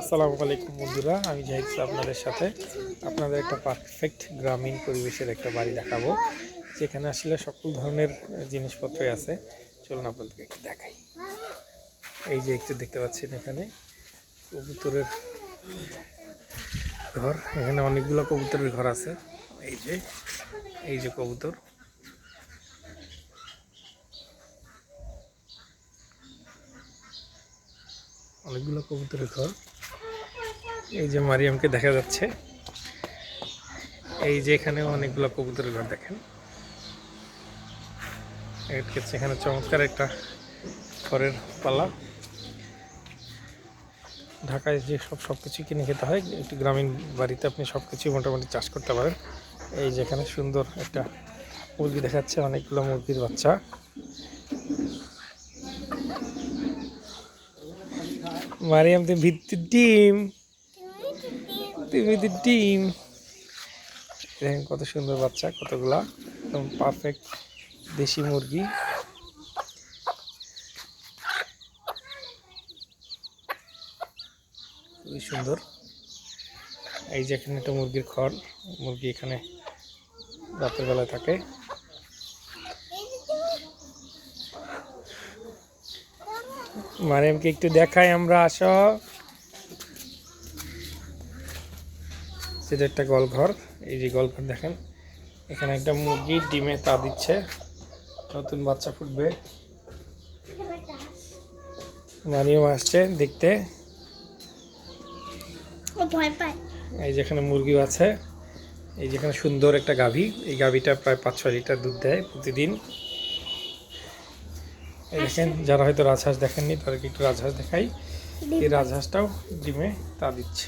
আসসালামু আলাইকুম বন্ধুরা, আমি জাহিদ আপনাদের সাথে আপনাদের একটা পারফেক্ট গ্রামীণ পরিবেশের একটা বাড়ি দেখাবো, যেখানে আসলে সকল ধরনের জিনিসপত্রই আছে। চলুন আপনাদেরকে একটু দেখাই। এই যে একটু দেখতে পাচ্ছেন, এখানে কবুতরের ঘর, এখানে অনেকগুলো কবুতরের ঘর আছে। এই যে কবুতর, অনেকগুলো কবুতরের ঘর। এই যে মারিয়ামকে দেখা যাচ্ছে। এই যে এখানে অনেকগুলো কবুতরের ঘর দেখেন। এখানে চমৎকার একটা খড়ের পালা। ঢাকায় যে সবকিছু কিনে খেতে হয়, একটি গ্রামীণ বাড়িতে আপনি সবকিছু মোটামুটি চাষ করতে পারেন। এই যেখানে সুন্দর একটা মুরগি দেখাচ্ছে, অনেকগুলো মুরগির বাচ্চা। মারিয়াম, তুমি ভিত্তির ডিম, তুমি তো ডিম। দেখেন কত সুন্দর বাচ্চা, কতগুলা একদম পারফেক্ট দেশি মুরগি। খুবই সুন্দর। এই যে এখানে একটা মুরগির ঘর, মুরগি এখানে রাতের বেলায় থাকে। মারিয়ামকে একটু দেখাই আমরা, আসো। সেটা একটা গোলঘর। এই যে গোলঘর দেখেন, এখানে একটা মুরগি ডিমে তা দিচ্ছে, নতুন বাচ্চা ফুটবে। মারিয়াম আসছে দেখতে। এই যেখানে মুরগি আছে, এই যেখানে সুন্দর একটা গাভী, এই গাভীটা প্রায় 5-6 লিটার দুধ দেয় প্রতিদিন। এই দেখেন, যারা হয়তো রাজহাঁস দেখেননি তাদেরকে একটু রাজহাঁস দেখাই। এই রাজহাঁসটাও ডিমে তা দিচ্ছে।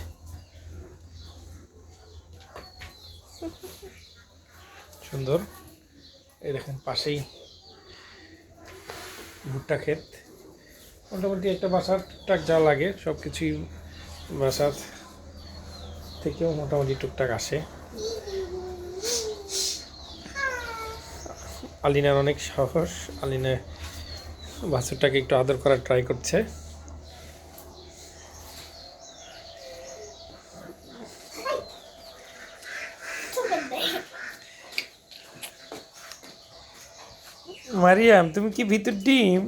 সুন্দর। এই দেখেন পাশেই ভুট্টা ক্ষেত। মোটামুটি একটা বাসার টুকটাক যা লাগে সব কিছুই বাসার থেকেও মোটামুটি টুকটাক আসে। আলিনার অনেক সাহস, আলিনা বাছুরটাকে একটু আদর করার ট্রাই করছে। মারিয়াম, তুমি কি ভিতর ডিম?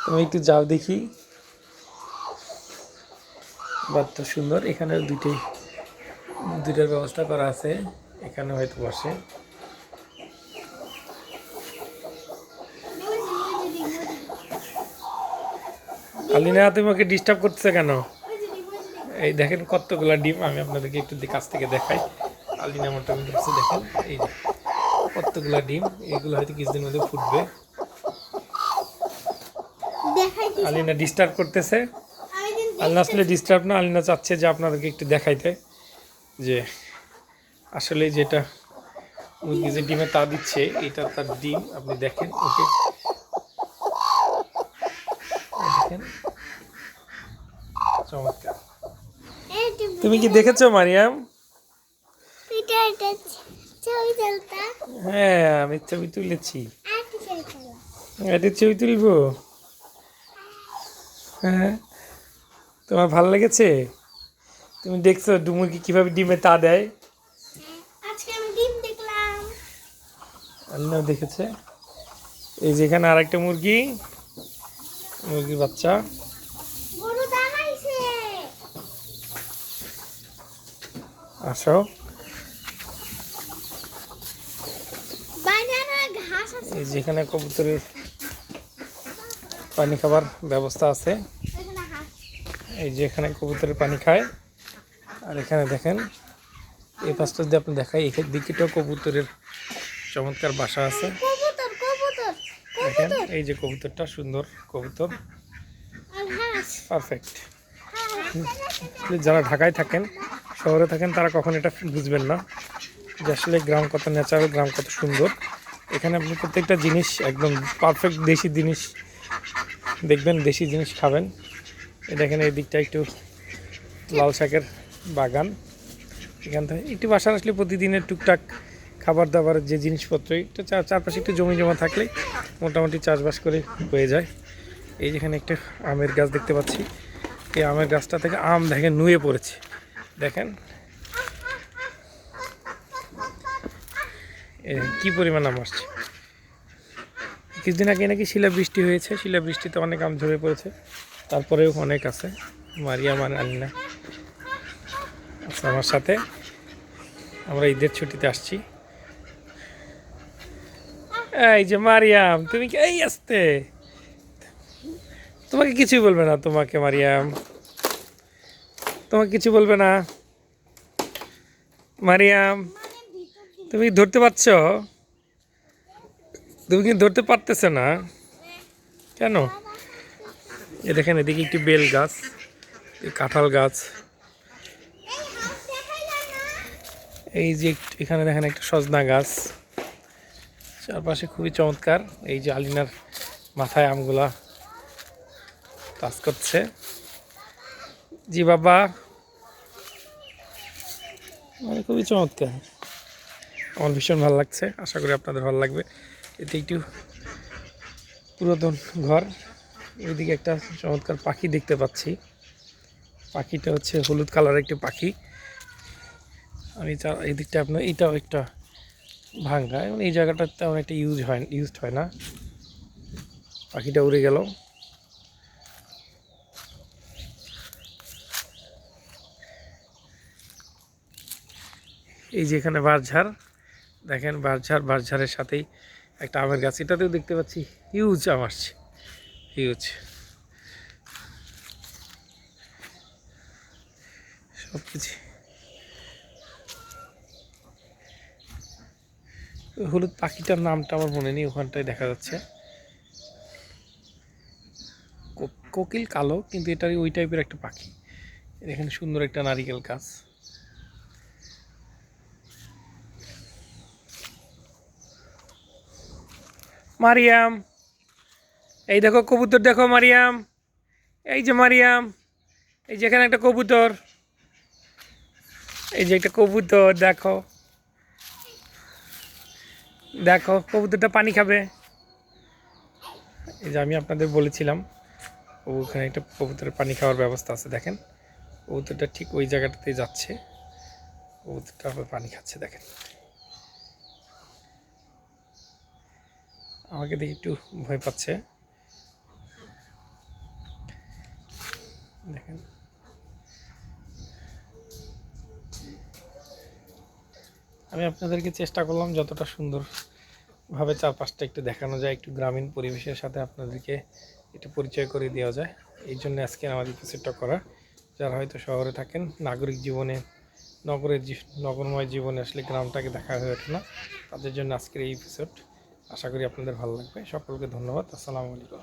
তুমি একটু যাও দেখি। বাচ্চা সুন্দর। এখানে দুইটার ব্যবস্থা করা আছে, এখানে হয়তো বসে। আলিনা, তুমি ওকে ডিস্টার্ব করতেছে কেন? এই দেখেন কতগুলা ডিম, আমি আপনাদেরকে একটু কাছ থেকে দেখাই। আলিনা মোটামুটি দেখেন, এই যে কতগুলা ডিম, এগুলো হয়তো কিছুদিন মধ্যে ফুটবে। আলিনা ডিস্টার্ব করতেছে। আলিনা আসলে ডিস্টার্ব না, আলিনা চাচ্ছে যে আপনাদেরকে একটু দেখাইতে যে আসলে যেটা মুরগি যে ডিমে তা দিচ্ছে, এটা তার ডিম। আপনি দেখেন ওকে, দেখেন চমৎকার। তুমি কি দেখেছো মারিয়াম? হ্যাঁ, আমি ছবি তুলেছি। এটা ছবি তুলবো? হ্যাঁ, তোমার ভালো লেগেছে? তুমি দেখছো মুরগি কিভাবে ডিমে তা দেয়? আলিনাও দেখেছে। এই যেখানে আরেকটা মুরগির বাচ্চা। আসো। এই যেখানে কবুতরের পানি খাবার ব্যবস্থা আছে। এই যে এখানে কবুতরের পানি খায়। আর এখানে দেখেন, এই পাশটা যদি আপনি দেখাই, এখানে দিকেটাও কবুতরের চমৎকার বাসা আছে। দেখেন এই যে কবুতরটা, সুন্দর কবুতর, পারফেক্ট। যারা ঢাকায় থাকেন, শহরে থাকেন, তারা কখন এটা বুঝবেন না যে আসলে গ্রাম কত ন্যাচারাল, গ্রাম কত সুন্দর। এখানে আপনি প্রত্যেকটা জিনিস একদম পারফেক্ট দেশি জিনিস দেখবেন, দেশি জিনিস খাবেন। দেখেন এই দিকটা একটু লাল শাকের বাগান। এখান থেকে একটু বাসা আসলে প্রতিদিনের টুকটাক খাবার দাবারের যে জিনিসপত্র, একটু চারপাশে একটু জমি জমা থাকলেই মোটামুটি চাষবাস করে হয়ে যায়। এই যেখানে একটা আমের গাছ দেখতে পাচ্ছি, এই আমের গাছটা থেকে আম দেখেন নুয়ে পড়েছে, দেখেন কি পরিমাণ আম আসছে। কিছুদিন আগে নাকি শিলাবৃষ্টি হয়েছে, শিলাবৃষ্টিতে অনেক আম ঝরে পড়েছে, তারপরেও অনেক আছে। মারিয়াম আর আলিনা আচ্ছা আমার সাথে, আমরা ঈদের ছুটিতে আসছি। এই যে মারিয়াম, তুমি কি এই আসতে, তোমাকে কিছুই বলবে না, তোমাকে মারিয়াম তোমাকে কিছু বলবে না। মারিয়াম তুমি ধরতে পারছো? তুমি কিন্তু ধরতে পারতেছে না কেন? এ দেখেন এদিকে একটি বেল গাছ, কাঁঠাল গাছ, এই যে এখানে দেখেন একটা সজনা গাছ, চারপাশে খুবই চমৎকার। এই যে আলিনার মাথায় আমগুলা কাজ করছে। জি বাবা, মানে খুবই চমৎকার, আমার ভীষণ ভালো লাগছে, আশা করি আপনাদের ভালো লাগবে। এতে একটু পুরাতন ঘর, ওইদিকে একটা চমৎকার পাখি দেখতে পাচ্ছি, পাখিটা হচ্ছে হলুদ কালারের একটি পাখি। আমি এই দিকটা আপনার এইটাও একটা ভাঙ্গা, এবং এই জায়গাটা তেমন একটা ইউজড হয় না। পাখিটা উড়ে গেল। এই যে এখানে বাঁশঝাড়, দেখেন বাঁশঝাড়ের সাথেই একটা আমের গাছ, এটাতেও দেখতে পাচ্ছি হিউজ আম আসছে, হিউজ। সব কিছু হলুদ পাখিটার নামটা আমার মনে নেই, ওখানটায় দেখা যাচ্ছে কোকিল কালো, কিন্তু এটারই ওই টাইপের একটা পাখি। এখানে সুন্দর একটা নারিকেল গাছ। মারিয়াম এই দেখো কবুতর, দেখো মারিয়াম, এই যে মারিয়াম, এই যেখানে একটা কবুতর, এই যে একটা কবুতর, দেখো দেখো কবুতরটা পানি খাবে। এই যে আমি আপনাদের বলেছিলাম ওখানে একটা কবুতরের পানি খাওয়ার ব্যবস্থা আছে, দেখেন কবুতরটা ঠিক ওই জায়গাটাতে যাচ্ছে, কবুতরটা আবার পানি খাচ্ছে, দেখেন। আমাকে দেখে একটু ভয় পাচ্ছে, দেখেন। আমি আপনাদেরকে চেষ্টা করলাম যতটা সুন্দরভাবে চারপাশটা একটু দেখানো যায়, একটু গ্রামীণ পরিবেশের সাথে আপনাদেরকে একটু পরিচয় করে দেওয়া যায়, এই জন্য আজকে আমাদের এপিসোডটা করা। যারা হয়তো শহরে থাকেন, নাগরিক জীবনে নগরময় জীবনে আসলে গ্রামটাকে দেখা হয়ে ওঠে না, তাদের জন্য আজকের এই এপিসোড। আশা করি আপনাদের ভালো লাগবে। সকলকে ধন্যবাদ। আসসালামু আলাইকুম।